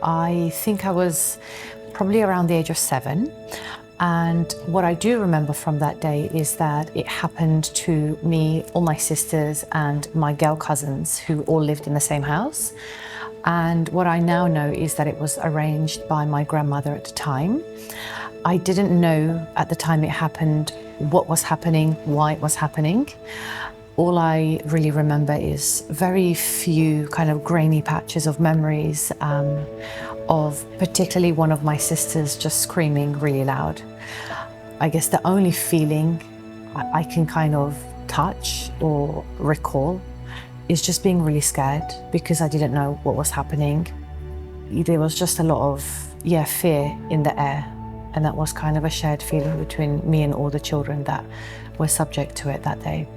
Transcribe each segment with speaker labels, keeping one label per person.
Speaker 1: I think I was probably around the age of 7. And what I do remember from that day is that it happened to me, all my sisters and my girl cousins who all lived in the same house. And what I now know is that it was arranged by my grandmother at the time. I didn't know at the time it happened what was happening, why it was happening. All I really remember is very few kind of grainy patches of memories of particularly one of my sisters just screaming really loud. I guess the only feeling I can kind of touch or recall is just being really scared because I didn't know what was happening. There was just a lot of, fear in the air. And that was kind of a shared feeling between me and all the children that were subject to it that day.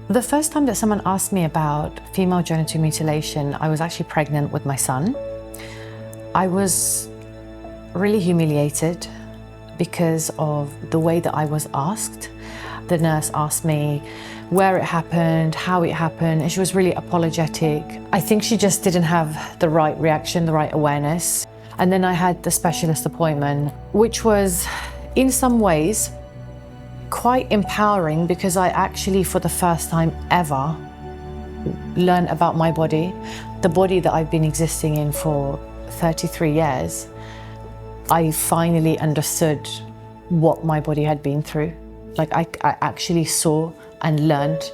Speaker 1: The first time that someone asked me about female genital mutilation, I was actually pregnant with my son. I was really humiliated because of the way that I was asked. The nurse asked me where it happened, how it happened, and she was really apologetic. I think she just didn't have the right reaction, the right awareness. And then I had the specialist appointment, which was in some ways quite empowering because I actually, for the first time ever, learned about my body, the body that I've been existing in for 33 years. I finally understood what my body had been through. Like I actually saw and learned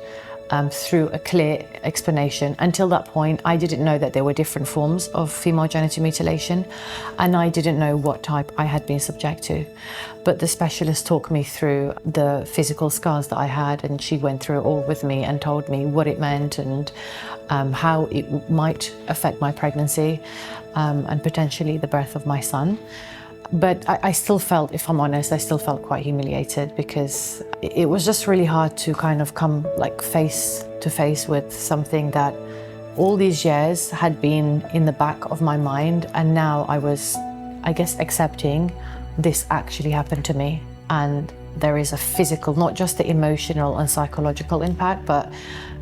Speaker 1: through a clear explanation. Until that point, I didn't know that there were different forms of female genital mutilation, and I didn't know what type I had been subject to. But the specialist talked me through the physical scars that I had, and she went through it all with me and told me what it meant and how it might affect my pregnancy and potentially the birth of my son. But I still felt, if I'm honest, I still felt quite humiliated because it was just really hard to kind of come like face to face with something that all these years had been in the back of my mind. And now I was, I guess, accepting this actually happened to me. And there is a physical, not just the emotional and psychological impact, but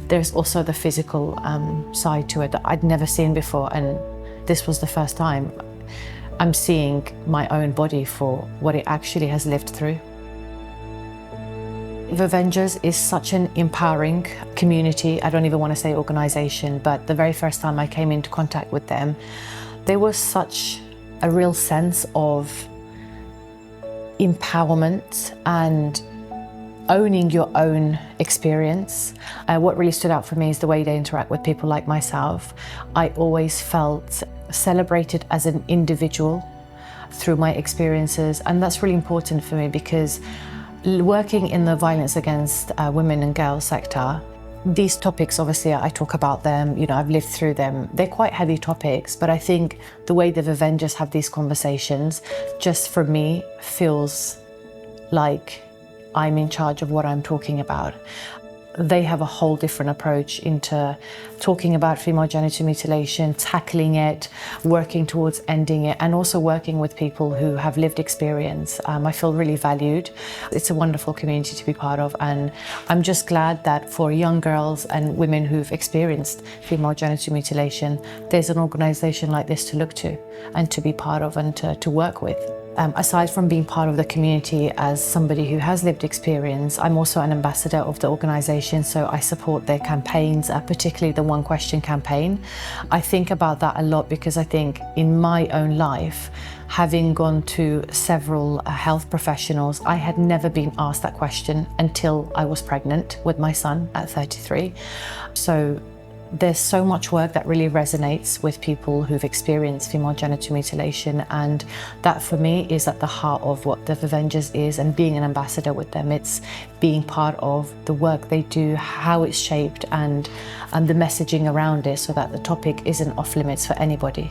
Speaker 1: there's also the physical side to it that I'd never seen before. And this was the first time I'm seeing my own body for what it actually has lived through. Vevengers is such an empowering community. I don't even want to say organization, but the very first time I came into contact with them, there was such a real sense of empowerment and owning your own experience. What really stood out for me is the way they interact with people like myself. I always felt celebrated as an individual through my experiences, and that's really important for me because working in the violence against women and girls sector, these topics, obviously I talk about them, I've lived through them. They're quite heavy topics, but I think the way the Vevengers have these conversations just for me feels like I'm in charge of what I'm talking about. They have a whole different approach into talking about female genital mutilation, tackling it, working towards ending it, and also working with people who have lived experience. I feel really valued. It's a wonderful community to be part of, and I'm just glad that for young girls and women who've experienced female genital mutilation, there's an organization like this to look to and to be part of and to work with. Aside from being part of the community as somebody who has lived experience, I'm also an ambassador of the organisation, so I support their campaigns, particularly the One Question campaign. I think about that a lot because I think in my own life, having gone to several health professionals, I had never been asked that question until I was pregnant with my son at 33. So there's so much work that really resonates with people who've experienced female genital mutilation, and that for me is at the heart of what the Vevengers is, and being an ambassador with them. It's being part of the work they do, how it's shaped, and the messaging around it so that the topic isn't off limits for anybody.